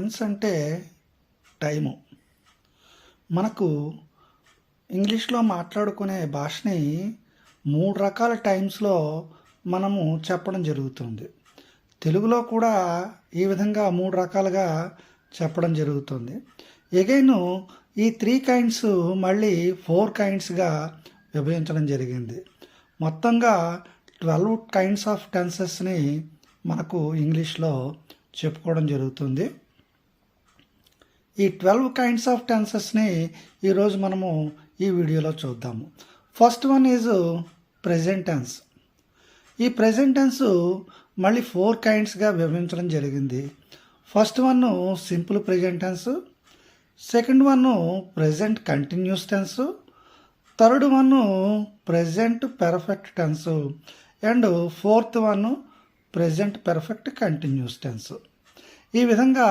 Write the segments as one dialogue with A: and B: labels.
A: Tense అంటే time. మనకు ఇంగ్లీష్లో మాట్లాడుకునే భాషని 3 రకాల టైమ్స్లో మనము చెప్పడం జరుగుతుంది. తెలుగులో కూడా ఈ విధంగా 3 రకాలుగా చెప్పడం జరుగుతుంది. ఎగైన్ ఈ 3 కైండ్స్ మళ్ళీ 4 కైండ్స్గా విభజించడం జరిగింది. మొత్తంగా 12 కైండ్స్ ఆఫ్ టెన్సెస్ని మనకు ఇంగ్లీష్లో చెప్పుకోవడం జరుగుతుంది. ఈ 12 కైండ్స్ ఆఫ్ టెన్సెస్ని ఈరోజు మనము ఈ వీడియోలో చూద్దాము. First one is present tense. ఈ ప్రెజెంట్ టెన్స్ మళ్ళీ 4 కైండ్స్గా విభజించడం జరిగింది. First one simple present tense, second one present continuous tense, third one present perfect tense and fourth one present perfect continuous tense. ఈ విధంగా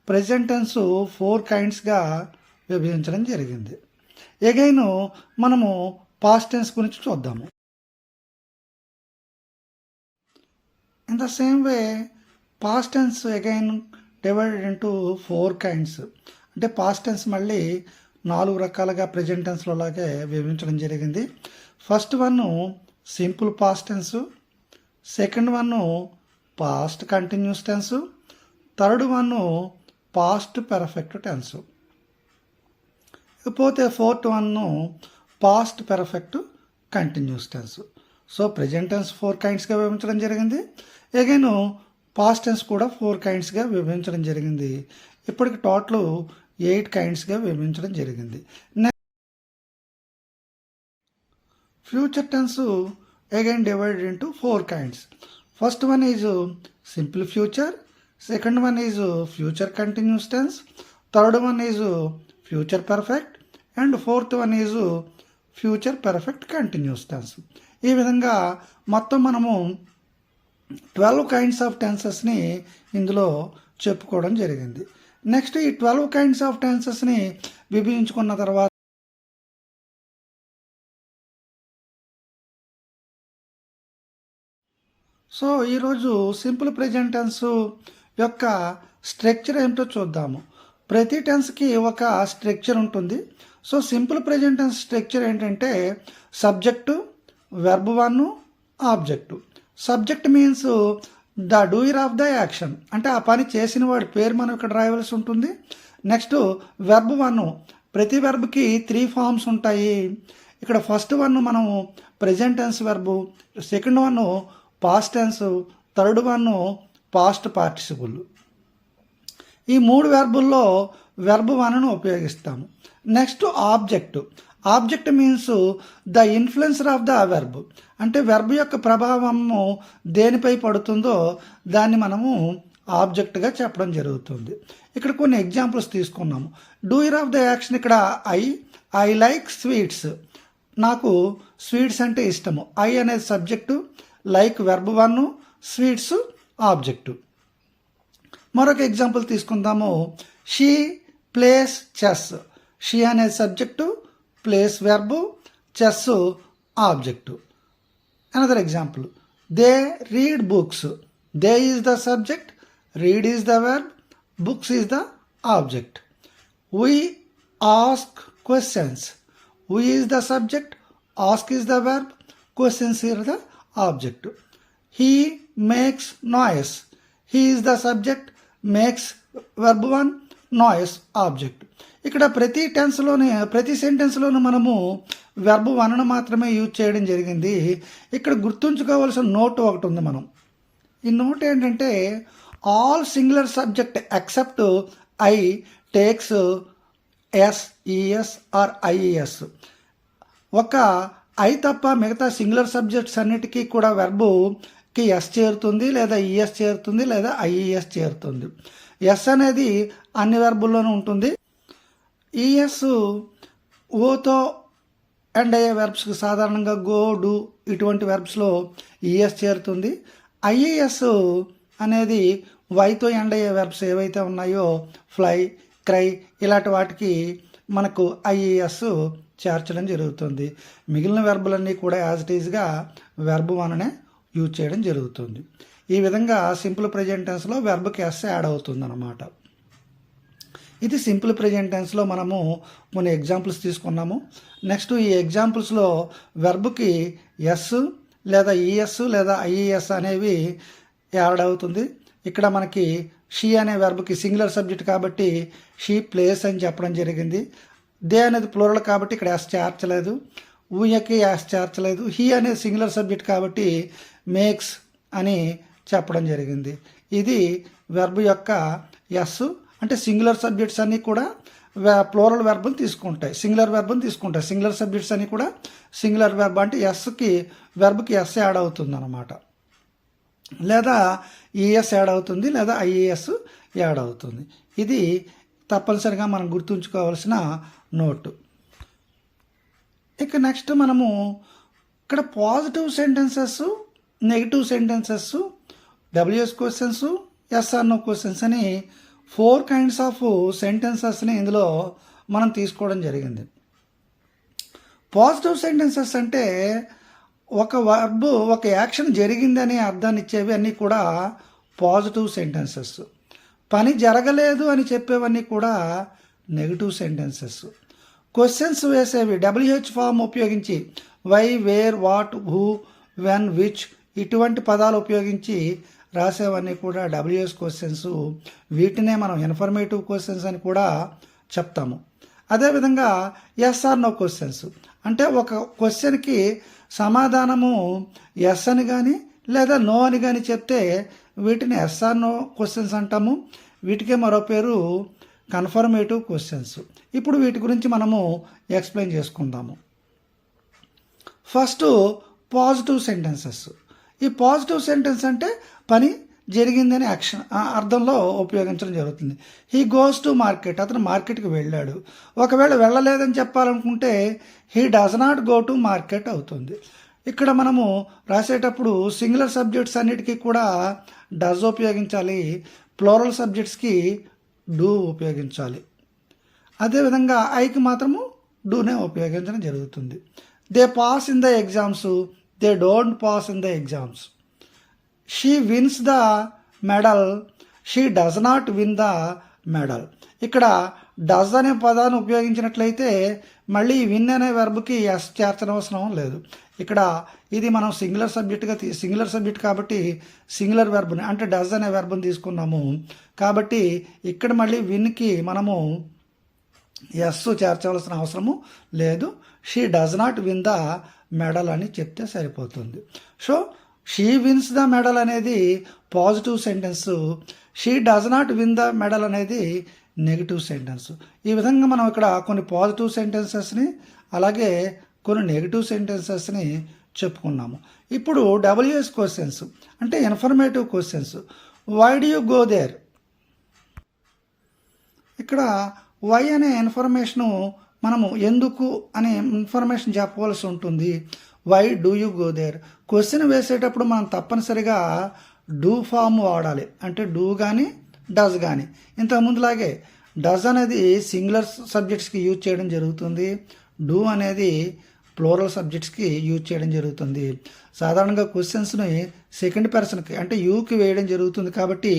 A: ప్రెజెంట్ టెన్స్ 4 కైండ్స్గా విభజించడం జరిగింది. ఎగైన్ మనము పాస్ట్ టెన్స్ గురించి చూద్దాము. In the same way past tense again divided into 4 kinds. అంటే past tense మళ్ళీ 4 రకాలుగా ప్రెజెంట్ టెన్స్లో లాగే విభజించడం జరిగింది. First one simple past tense, second one past continuous tense, third one past perfect tense, ఇకపోతే fourth one past perfect continuous tense. So present tense 4 కైండ్స్గా విభజించడం జరిగింది. అగైన్ పాస్ట్ టెన్స్ కూడా 4 కైండ్స్గా విభజించడం జరిగింది. ఇప్పటికి టోటల్ 8 కైండ్స్గా విభజించడం జరిగింది. Future tense again divided into 4 kinds. First one is simple future, second one is future continuous tense, third one is future perfect and fourth one is future perfect continuous tense. ఈ విధంగా మొత్తం మనము 12 kinds of టెన్సెస్ని ఇందులో చెప్పుకోవడం జరిగింది. Next ఈ 12 kinds of టెన్సెస్ని విభజించుకున్న తర్వాత so ఈరోజు సింపుల్ ప్రెజెంట్ టెన్స్ యొక్క స్ట్రక్చర్ ఏమిటో చూద్దాము. ప్రతి టెన్స్కి ఒక స్ట్రక్చర్ ఉంటుంది. So simple present tense structure ఏంటంటే subject, verb 1, object. Subject means the doer of the action, అంటే ఆ పని చేసిన వాడి పేరు మనం ఇక్కడ రాయవలసి ఉంటుంది. నెక్స్ట్ వెర్బ్ 1, ప్రతి వెర్బ్కి 3 ఫార్మ్స్ ఉంటాయి. ఇక్కడ ఫస్ట్ వన్ మనము present tense verb, second one past tense, third one past participle. ఈ 3 వెర్బుల్లో వెర్బ్ 1ను ఉపయోగిస్తాము. Next object. Object means the influencer of the verb, అంటే వెర్బ్ యొక్క ప్రభావము దేనిపై పడుతుందో దాన్ని మనము ఆబ్జెక్ట్గా చెప్పడం జరుగుతుంది. ఇక్కడ కొన్ని ఎగ్జాంపుల్స్ తీసుకున్నాము. డూయర్ ఆఫ్ ద యాక్షన్ ఇక్కడ ఐ లైక్ స్వీట్స్, నాకు స్వీట్స్ అంటే ఇష్టము. ఐ అనేది subject, like verb 1, sweets object. మరొక ఎగ్జాంపుల్ తీసుకుందాము. షీ ప్లేస్ చెస్, షీ అనేది subject, place verb, chess object. Another example, they read books, they is the subject, read is the verb, books is the object. We ask questions, we is the subject, ask is the verb, questions is the object. He makes noise, he is the subject, makes verb 1, noise object. ఇక్కడ ప్రతి టెన్స్లోనే ప్రతి సెంటెన్స్లోనూ మనము verb 1ను మాత్రమే use చేయడం జరిగింది. ఇక్కడ గుర్తుంచుకోవాల్సిన note ఒకటి ఉంది. మనం ఈ నోట్ ఏంటంటే all singular subject except I takes S, ES or IES. ఒక ఐ తప్ప మిగతా సింగులర్ సబ్జెక్ట్స్ అన్నిటికీ కూడా వెర్బుకి ఎస్ చేరుతుంది, లేదా ఈఎస్ చేరుతుంది, లేదా ఐఈఎస్ చేరుతుంది. ఎస్ అనేది అన్ని వెర్బుల్లోనూ ఉంటుంది. ఈఎస్ ఓతో ఎండ్ అయ్యే వెర్బ్స్కి సాధారణంగా గో, డూ ఇటువంటి వెర్బ్స్లో ఈఎస్ చేరుతుంది. ఐఈఎస్ అనేది వైతో ఎండ్ అయ్యే వెర్బ్స్ ఏవైతే ఉన్నాయో ఫ్లై, క్రై ఇలాంటి వాటికి మనకు ఐఈఎస్ చేర్చడం జరుగుతుంది. మిగిలిన వెర్బులన్నీ కూడా యాజ్ ఇట్ ఈజ్గా వెర్బ్ 1నే యూజ్ చేయడం జరుగుతుంది. ఈ విధంగా సింపుల్ ప్రెజెంట్ టెన్స్లో వెర్బ్కి ఎస్ యాడ్ అవుతుంది అన్నమాట. ఇది సింపుల్ ప్రెజెంట్ టెన్స్లో మనము కొన్ని ఎగ్జాంపుల్స్ తీసుకున్నాము. నెక్స్ట్ ఈ ఎగ్జాంపుల్స్లో వెర్బ్కి ఎస్ లేదా ఈఎస్ లేదా ఐఈఎస్ అనేవి యాడ్ అవుతుంది. ఇక్కడ మనకి షీ అనే వెర్బ్కి సింగులర్ సబ్జెక్ట్ కాబట్టి షీ ప్లేస్ అని చెప్పడం జరిగింది. దే అనేది ప్లూరల్ కాబట్టి ఇక్కడ యాస్ చేర్చలేదు. ఊయకి యాస్ చేర్చలేదు. హీ అనేది సింగులర్ సబ్జెక్ట్ కాబట్టి మేక్స్ అని చెప్పడం జరిగింది. ఇది వెర్బ్ యొక్క ఎస్ అంటే సింగులర్ సబ్జెక్ట్స్ అన్నీ కూడా ప్లూరల్ వెర్బ్ని తీసుకుంటాయి, సింగులర్ వెర్బ్ని తీసుకుంటాయి. సింగులర్ సబ్జెక్ట్స్ అన్నీ కూడా సింగులర్ వెర్బ్ అంటే ఎస్కి వెర్బ్కి ఎస్ యాడ్ అవుతుంది అన్నమాట, లేదా ఈఎస్ యాడ్ అవుతుంది లేదా ఐఏఎస్ యాడ్ అవుతుంది. ఇది తప్పనిసరిగా మనం గుర్తుంచుకోవాల్సిన నోటు. ఇక నెక్స్ట్ మనము ఇక్కడ positive sentences, negative sentences, WS questions, yes or no questions అని 4 kinds ఆఫ్ సెంటెన్సెస్ని ఇందులో మనం తీసుకోవడం జరిగింది. పాజిటివ్ సెంటెన్సెస్ అంటే ఒక వర్బ్ ఒక యాక్షన్ జరిగిందని అర్థాన్ని ఇచ్చేవి అన్నీ కూడా పాజిటివ్ సెంటెన్సెస్. పని జరగలేదు అని చెప్పేవన్నీ కూడా నెగిటివ్ సెంటెన్సెస్. క్వశ్చన్స్ వేసేవి డబ్ల్యూహెచ్ ఫామ్ ఉపయోగించి why, where, what, who, when, which ఇటువంటి పదాలు ఉపయోగించి రాసేవన్నీ కూడా డబ్ల్యూఎస్ క్వశ్చన్స్. వీటినే మనం ఇన్ఫర్మేటివ్ క్వశ్చన్స్ అని కూడా చెప్తాము. అదేవిధంగా ఎస్ఆర్ నో క్వశ్చన్స్ అంటే ఒక క్వశ్చన్కి సమాధానము ఎస్ అని కానీ లేదా నో అని కానీ చెప్తే వీటిని ఎస్ఆర్ నో క్వశ్చన్స్ అంటాము. వీటికే మరో పేరు కన్ఫర్మేటివ్ క్వశ్చన్స్. ఇప్పుడు వీటి గురించి మనము ఎక్స్ప్లెయిన్ చేసుకుందాము. First positive sentences. ఈ పాజిటివ్ సెంటెన్స్ అంటే పని జరిగిందని యాక్షన్ అర్థంలో ఉపయోగించడం జరుగుతుంది. హీ గోస్ టు మార్కెట్, అతను మార్కెట్కి వెళ్ళాడు. ఒకవేళ వెళ్ళలేదని చెప్పాలనుకుంటే he does not go to market అవుతుంది. ఇక్కడ మనము రాసేటప్పుడు సింగులర్ సబ్జెక్ట్స్ అన్నిటికీ కూడా డస్ ఉపయోగించాలి, ప్లూరల్ సబ్జెక్ట్స్కి డూ ఉపయోగించాలి. అదేవిధంగా ఐకి మాత్రము డూనే ఉపయోగించడం జరుగుతుంది. They pass in the exams, they don't pass in the exams. She wins the medal, she does not win the medal. ఇక్కడ డస్ అనే పదాన్ని ఉపయోగించినట్లయితే మళ్ళీ విన్ అనే వెర్బ్కి ఎస్ చేర్చనవసరం లేదు. ఇక్కడ ఇది మనం సింగులర్ సబ్జెక్ట్ కాబట్టి సింగులర్ వెర్బ్ని అంటే డస్ అనే వెర్బ్ని తీసుకున్నాము. కాబట్టి ఇక్కడ మళ్ళీ విన్కి మనము ఎస్ చేర్చవలసిన అవసరము లేదు. She does not win the medal అని చెప్తే సరిపోతుంది. So she wins the medal అనేది positive sentence, she does not win the medal అనేది నెగిటివ్ సెంటెన్స్. ఈ విధంగా మనం ఇక్కడ కొన్ని పాజిటివ్ సెంటెన్సెస్ని అలాగే కొన్ని నెగిటివ్ సెంటెన్సెస్ని చెప్పుకున్నాము. ఇప్పుడు డబ్ల్యూఎస్ క్వశ్చన్స్ అంటే informative questions. Why do you go there? ఇక్కడ వై అనే ఇన్ఫర్మేషను మనము ఎందుకు అనే ఇన్ఫర్మేషన్ చెప్పవలసి ఉంటుంది. Why do you go there question వేసేటప్పుడు మనం తప్పనిసరిగా డూ ఫామ్ వాడాలి. అంటే డూ కానీ డస్ కానీ. ఇంతకుముందులాగే డస్ అనేది సింగులర్ సబ్జెక్ట్స్కి యూజ్ చేయడం జరుగుతుంది, డూ అనేది ప్లూరల్ సబ్జెక్ట్స్కి యూజ్ చేయడం జరుగుతుంది. సాధారణంగా క్వశ్చన్స్ని సెకండ్ పర్సన్కి అంటే యూకి వేయడం జరుగుతుంది కాబట్టి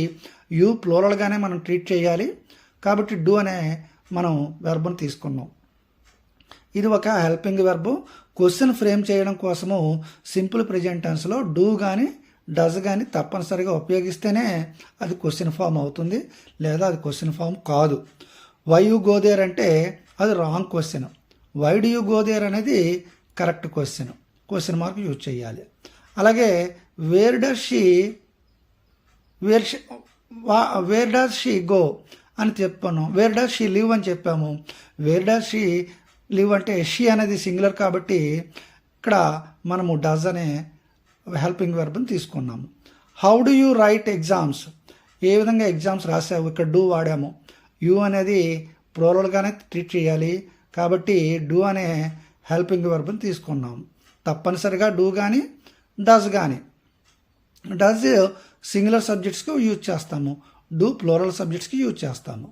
A: యూ ప్లూరల్గానే మనం ట్రీట్ చేయాలి. కాబట్టి డూ అనే మనం వెర్బ్ను తీసుకున్నాం. ఇది ఒక హెల్పింగ్ వెర్బ్. క్వశ్చన్ ఫ్రేమ్ చేయడం కోసము సింపుల్ ప్రెజెంట్ టెన్స్లో డూ కానీ డస్ కానీ తప్పనిసరిగా ఉపయోగిస్తేనే అది క్వశ్చన్ ఫామ్ అవుతుంది, లేదా అది క్వశ్చన్ ఫామ్ కాదు. వై యూ గో దేర్ అంటే అది wrong question. Why do you go there అనేది correct question. Question mark use చేయాలి. అలాగే వేర్ డస్ షీ గో అని చెప్పాను, వేర్ డస్ షీ లివ్ అని చెప్పాము. వేర్ డస్ షీ లివ్ అంటే షీ అనేది సింగులర్ కాబట్టి ఇక్కడ మనము డస్ అనే హెల్పింగ్ వెర్బ్ని తీసుకున్నాము. How do you write exams? ఏ విధంగా ఎగ్జామ్స్ రాసావు? ఇక్కడ డూ వాడాము. యూ అనేది ప్లూరల్గానే ట్రీట్ చేయాలి కాబట్టి డూ అనే హెల్పింగ్ వెర్బ్ని తీసుకున్నాము. తప్పనిసరిగా డూ కానీ డస్ కానీ. డస్ సింగులర్ సబ్జెక్ట్స్కి యూజ్ చేస్తాము, డూ ప్లూరల్ సబ్జెక్ట్స్కి యూజ్ చేస్తాము.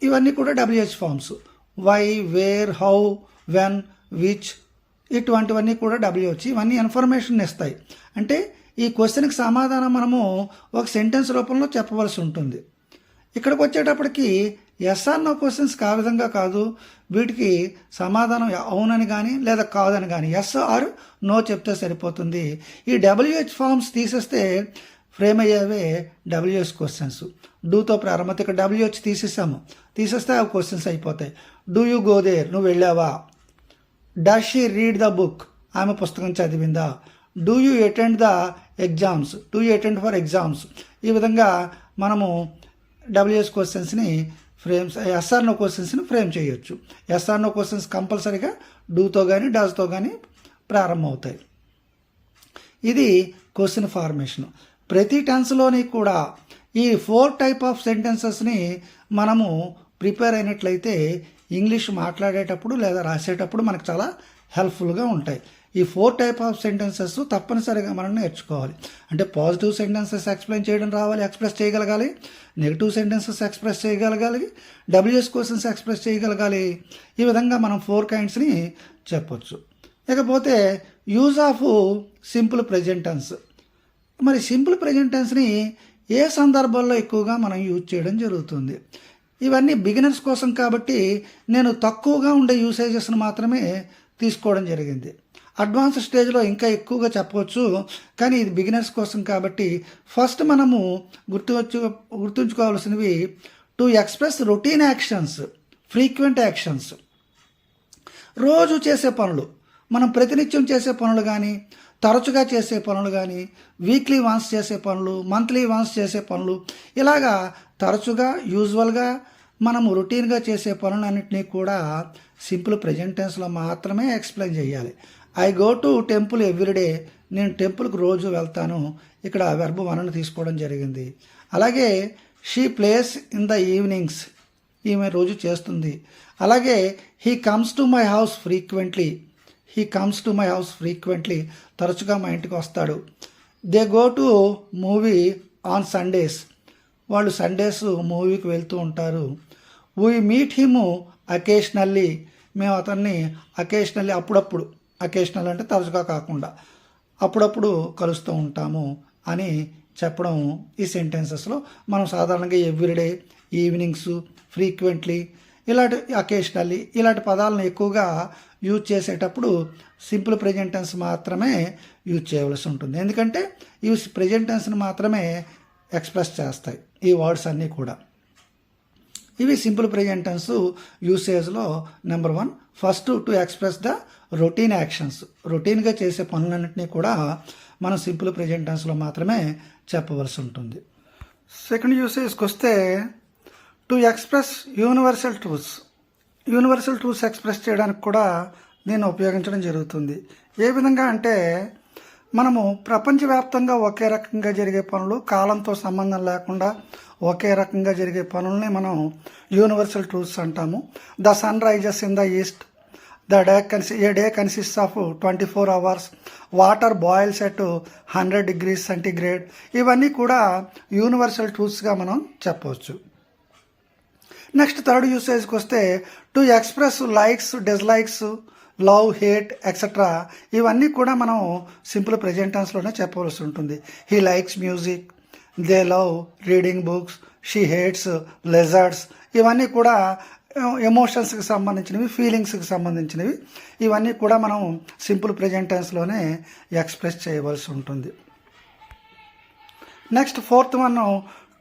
A: ఇవన్నీ కూడా WH forms. Why, where, how, when, which ఇటువంటివన్నీ కూడా డబ్ల్యూహెచ్. ఇవన్నీ ఇన్ఫర్మేషన్ ఇస్తాయి. అంటే ఈ క్వశ్చన్కి సమాధానం మనము ఒక సెంటెన్స్ రూపంలో చెప్పవలసి ఉంటుంది. ఇక్కడికి వచ్చేటప్పటికి ఎస్ ఆర్ నో క్వశ్చన్స్కి ఆ విధంగా కాదు, వీటికి సమాధానం అవునని కానీ లేదా కాదని కానీ ఎస్ ఆర్ నో చెప్తే సరిపోతుంది. ఈ WH ఫార్మ్స్ తీసేస్తే ఫ్రేమ్ అయ్యేవే WS క్వశ్చన్స్. డూతో ప్రారంభం, ఇక్కడ WH తీసేస్తే ఆ క్వశ్చన్స్ అయిపోతాయి. డూ యూ గో దేర్, నువ్వు వెళ్ళావా? Does she read the book, ఆమె పుస్తకం చదివిందా? Do you attend the exams, do you attend for exams. ఈ విధంగా మనము WS క్వశ్చన్స్ని ఫ్రేమ్స్, ఎస్ఆర్ నో క్వశ్చన్స్ని ఫ్రేమ్ చేయొచ్చు. ఎస్ఆర్ నో క్వశ్చన్స్ కంపల్సరీగా డూతో కానీ డస్తో కానీ ప్రారంభం అవుతాయి. ఇది క్వశ్చన్ ఫార్మేషన్. ప్రతి టెన్స్లోని కూడా ఈ 4 టైప్ ఆఫ్ సెంటెన్సెస్ని మనము ప్రిపేర్ అయినట్లయితే ఇంగ్లీష్ మాట్లాడేటప్పుడు లేదా రాసేటప్పుడు మనకు చాలా హెల్ప్ఫుల్గా ఉంటాయి. ఈ 4 టైప్ ఆఫ్ సెంటెన్సెస్ తప్పనిసరిగా మనం నేర్చుకోవాలి. అంటే పాజిటివ్ సెంటెన్సెస్ ఎక్స్ప్లెయిన్ చేయడం రావాలి, ఎక్స్ప్రెస్ చేయగలగాలి. నెగిటివ్ సెంటెన్సెస్ ఎక్స్ప్రెస్ చేయగలగాలి. WS క్వశ్చన్స్ ఎక్స్ప్రెస్ చేయగలగాలి. ఈ విధంగా మనం 4 కైండ్స్ని చెప్పొచ్చు. ఇకపోతే use of simple present tense. మరి సింపుల్ ప్రెజెంట్ టెన్స్ని ఏ సందర్భాల్లో ఎక్కువగా మనం యూజ్ చేయడం జరుగుతుంది? ఇవన్నీ బిగినర్స్ కోసం కాబట్టి నేను తక్కువగా ఉండే యూసేజెస్ను మాత్రమే తీసుకోవడం జరిగింది. అడ్వాన్స్ స్టేజ్లో ఇంకా చెప్పవచ్చు, కానీ ఇది బిగినర్స్ కోసం కాబట్టి ఫస్ట్ మనము గుర్తుంచుకోవాల్సినవి to express routine actions, frequent actions. రోజు చేసే పనులు, మనం ప్రతినిత్యం చేసే పనులు కానీ, తరచుగా చేసే పనులు కానీ, వీక్లీ వన్స్ చేసే పనులు, మంత్లీ వన్స్ చేసే పనులు, ఇలాగా తరచుగా యూజువల్గా మనము రొటీన్గా చేసే పనులన్నింటినీ కూడా సింపుల్ ప్రెజెంట్ టెన్స్లో మాత్రమే ఎక్స్ప్లెయిన్ చేయాలి. I go to temple everyday, నేను టెంపుల్కి రోజు వెళ్తాను. ఇక్కడ వెర్బ్ 1ని తీసుకోవడం జరిగింది. అలాగే she place in the evenings, ఈమె రోజు చేస్తుంది. అలాగే he comes to my house frequently, he comes to my house frequently, తరచుగా మా ఇంటికి వస్తాడు. They go to movie on Sundays, వాళ్ళు సండేస్ మూవీకి వెళ్తూ ఉంటారు. వీ మీట్ హిమ్ అకేషనల్లీ, మేము అతన్ని అకేషనల్లీ అప్పుడప్పుడు, అకేషనల్ అంటే తరచుగా కాకుండా అప్పుడప్పుడు కలుస్తూ ఉంటాము అని చెప్పడం ఈ సెంటెన్సెస్లో మనం సాధారణంగా ఎవ్రీడే, ఈవినింగ్స్, ఫ్రీక్వెంట్లీ, ఇలాంటి అకేషనల్లీ ఇలాంటి పదాలను ఎక్కువగా యూజ్ చేసేటప్పుడు సింపుల్ ప్రెజెంట్ టెన్స్ మాత్రమే యూజ్ చేయవలసి ఉంటుంది. ఎందుకంటే ఈ ప్రెజెంట్ టెన్స్ని మాత్రమే ఎక్స్ప్రెస్ చేస్తాయి ఈ వర్డ్స్ అన్నీ కూడా. ఇవి సింపుల్ ప్రెజెంట్ టెన్స్ యూసేజ్లో number 1. First to express the routine actions, రొటీన్గా చేసే పనులన్నింటినీ కూడా మనం సింపుల్ ప్రెజెంట్ టెన్స్లో మాత్రమే చెప్పవలసి ఉంటుంది. సెకండ్ యూసేజ్కి వస్తే to express universal truths. Universal truths express చేయడానికి కూడా దీన్ని ఉపయోగించడం జరుగుతుంది. ఏ విధంగా అంటే మనము ప్రపంచవ్యాప్తంగా ఒకే రకంగా జరిగే పనులు, కాలంతో సంబంధం లేకుండా ఒకే రకంగా జరిగే పనుల్ని మనం యూనివర్సల్ ట్రూత్స్ అంటాము. The sun rises in the east, a day consists of 24 hours, water boils at 100 degrees Centigrade. ఇవన్నీ కూడా యూనివర్సల్ ట్రూత్స్గా మనం చెప్పవచ్చు. నెక్స్ట్ థర్డ్ యూసేజ్కి వస్తే to express likes, dislikes, love, hate etcetera, ఇవన్నీ కూడా మనం సింపుల్ ప్రెజెంట్ టెన్స్లోనే చెప్పవలసి ఉంటుంది. He likes music, they love reading books, she hates lizards, ఇవన్నీ కూడా ఎమోషన్స్కి సంబంధించినవి, ఫీలింగ్స్కి సంబంధించినవి. ఇవన్నీ కూడా మనం సింపుల్ ప్రెజెంట్ టెన్స్లోనే ఎక్స్ప్రెస్ చేయవలసి ఉంటుంది. Next fourth one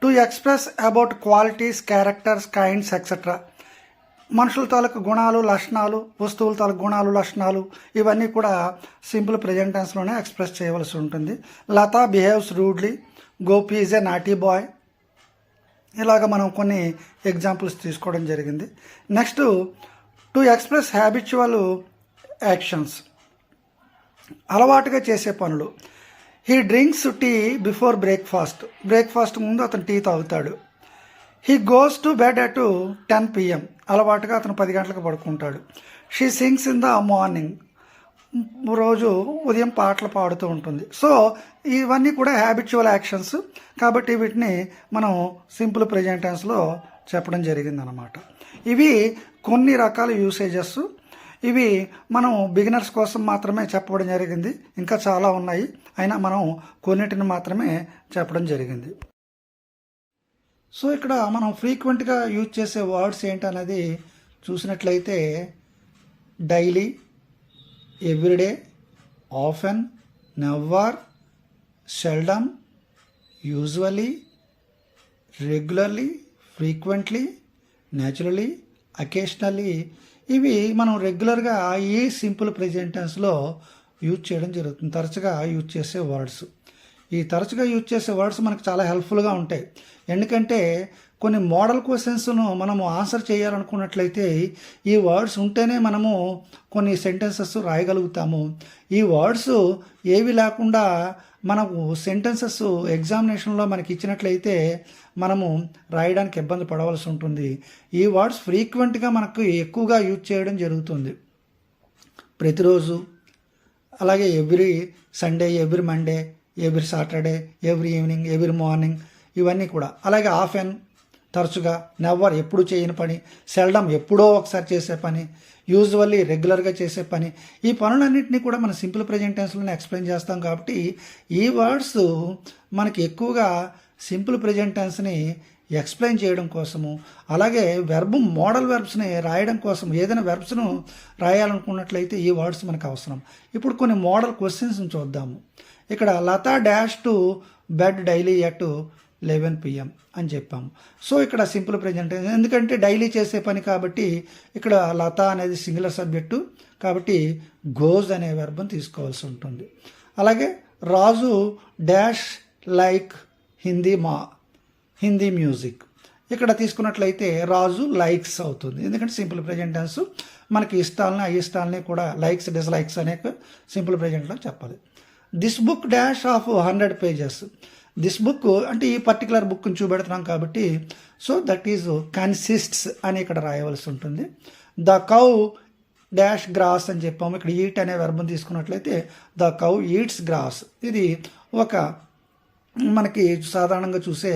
A: to express about qualities, characters, kinds etcetera. మనుషుల తాలూకు గుణాలు, లక్షణాలు, వస్తువుల తాలూకు గుణాలు, లక్షణాలు, ఇవన్నీ కూడా సింపుల్ ప్రెజెంట్ టెన్స్లోనే ఎక్స్ప్రెస్ చేయవలసి ఉంటుంది. Lata behaves rudely, Gopi is a naughty boy. ఇలాగ మనం కొన్ని ఎగ్జాంపుల్స్ తీసుకోవడం జరిగింది. Next to express habitual actions, అలవాటుగా చేసే పనులు. He drinks tea before breakfast, breakfast ముందు అతను టీ తాగుతాడు. He goes to bed at 10 PM, అలవాటుగా అతను 10 గంటలకు పడుకుంటాడు. She sings in the morning, రోజు ఉదయం పాటలు పాడుతూ ఉంటుంది. సో ఇవన్నీ కూడా హ్యాబిచువల్ యాక్షన్స్ కాబట్టి వీటిని మనం సింపుల్ ప్రెజెంట్ టెన్స్లో చెప్పడం జరిగిందనమాట. ఇవి కొన్ని రకాల యూసేజెస్. ఇవి మనం బిగినర్స్ కోసం మాత్రమే చెప్పడం జరిగింది. ఇంకా చాలా ఉన్నాయి, అయినా మనం కొన్నిటిని మాత్రమే చెప్పడం జరిగింది. సో ఇక్కడ మనం ఫ్రీక్వెంట్గా యూజ్ చేసే వర్డ్స్ ఏంటనేది చూసినట్లయితే daily, everyday, often, never, seldom, usually, regularly, frequently, naturally, occasionally, ఇవి మనం రెగ్యులర్గా ఈ సింపుల్ ప్రెజెంట్ టెన్స్లో యూజ్ చేయడం జరుగుతుంది. తరచుగా యూజ్ చేసే వర్డ్స్. ఈ తరచుగా యూజ్ చేసే వర్డ్స్ మనకు చాలా హెల్ప్ఫుల్గా ఉంటాయి. ఎందుకంటే కొన్ని మోడల్ క్వశ్చన్స్ను మనము ఆన్సర్ చేయాలనుకున్నట్లయితే ఈ వర్డ్స్ ఉంటేనే మనము కొన్ని సెంటెన్సెస్ రాయగలుగుతాము. ఈ వర్డ్స్ ఏవి లేకుండా మనకు సెంటెన్సెస్ ఎగ్జామినేషన్లో మనకి ఇచ్చినట్లయితే మనము రాయడానికి ఇబ్బంది పడవలసి ఉంటుంది. ఈ వర్డ్స్ ఫ్రీక్వెంట్గా మనకు ఎక్కువగా యూజ్ చేయడం జరుగుతుంది. ప్రతిరోజు, అలాగే every Sunday, every Monday, every Saturday, every evening, every morning, ఇవన్నీ కూడా. అలాగే ఆఫెన్ తరచుగా, నెవర్ ఎప్పుడు చేయని పని, సెల్డమ్ ఎప్పుడో ఒకసారి చేసే పని, యూజువల్లీ రెగ్యులర్గా చేసే పని. ఈ పనులన్నింటినీ కూడా మనం సింపుల్ ప్రెజెంట్ టెన్స్లోనే ఎక్స్ప్లెయిన్ చేస్తాం. కాబట్టి ఈ వర్డ్స్ మనకి ఎక్కువగా సింపుల్ ప్రెజెంట్ టెన్స్ని ఎక్స్ప్లెయిన్ చేయడం కోసము, అలాగే వెర్బ్ మోడల్ వెర్బ్స్ని రాయడం కోసం, ఏదైనా వెర్బ్స్ను రాయాలనుకున్నట్లయితే ఈ వర్డ్స్ మనకు అవసరం. ఇప్పుడు కొన్ని మోడల్ క్వశ్చన్స్ని చూద్దాము. ఇక్కడ Lata dash to bed daily at 11 PM అని చెప్పాము. సో ఇక్కడ సింపుల్ ప్రెజెంట్ టెన్స్, ఎందుకంటే డైలీ చేసే పని కాబట్టి ఇక్కడ లత అనేది సింగులర్ సబ్జెక్టు కాబట్టి గోజ్ అనే వెర్బ్ని తీసుకోవాల్సి ఉంటుంది. అలాగే రాజు డాష్ లైక్ హిందీ మ్యూజిక్, ఇక్కడ తీసుకున్నట్లయితే రాజు లైక్స్ అవుతుంది. ఎందుకంటే సింపుల్ ప్రెజెంట్ టెన్స్ మనకి ఇష్టాలని అయిష్టాలని కూడా లైక్స్ డిస్లైక్స్ అనే సింపుల్ ప్రెజెంట్లో చెప్పాలి. This book dash of 100 pages, this book అంటే ఈ పర్టికులర్ బుక్ని చూపెడుతున్నాం కాబట్టి సో దట్ ఈజ్ కన్సిస్ట్స్ అని ఇక్కడ రాయవలసి ఉంటుంది. ద కౌ డాష్ గ్రాస్ అని చెప్పాము. ఇక్కడ ఈట్ అనే వెర్బ్ని తీసుకున్నట్లయితే ద కౌ ఈట్స్ గ్రాస్. ఇది ఒక మనకి సాధారణంగా చూసే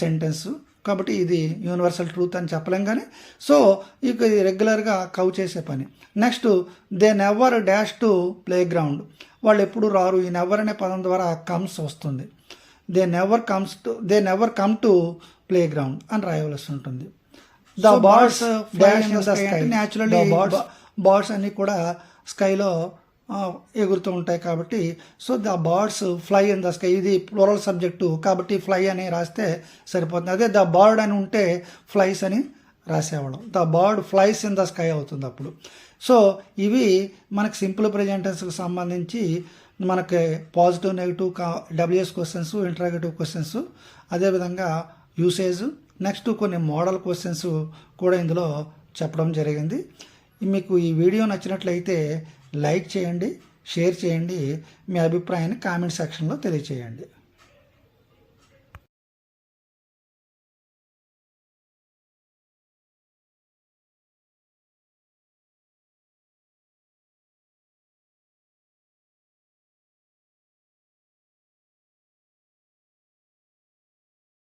A: సెంటెన్స్ కాబట్టి ఇది యూనివర్సల్ ట్రూత్ అని చెప్పలేం. కానీ సో ఇక ఇది రెగ్యులర్గా కౌ చేసే పని. Next they never dash to play ground, వాళ్ళు ఎప్పుడు రారు. ఈ నెవర్ అనే పదం ద్వారా కమ్స్ వస్తుంది. They never come to play ground అని రాయవలసి ఉంటుంది. The birds dash in the sky, naturally birds అన్నీ కూడా స్కైలో ఎగురుతూ ఉంటాయి కాబట్టి so the birds fly in the sky, ఇది ప్లూరల్ సబ్జెక్టు కాబట్టి ఫ్లై అని రాస్తే సరిపోతుంది. అదే ద బర్డ్ అని ఉంటే ఫ్లైస్ అని రాసేవాళ్ళం. The bird flies in the sky అవుతుంది అప్పుడు. సో ఇవి మనకి సింపుల్ ప్రెజెంట్ టెన్స్కి సంబంధించి మనకి positive, negative, WS questions, interrogative questions, అదేవిధంగా యూసేజ్, నెక్స్ట్ కొన్ని మోడల్ క్వశ్చన్స్ కూడా ఇందులో చెప్పడం జరిగింది. మీకు ఈ వీడియో నచ్చినట్లయితే లైక్ చేయండి, షేర్ చేయండి, మీ అభిప్రాయాన్ని కామెంట్ సెక్షన్లో తెలియచేయండి.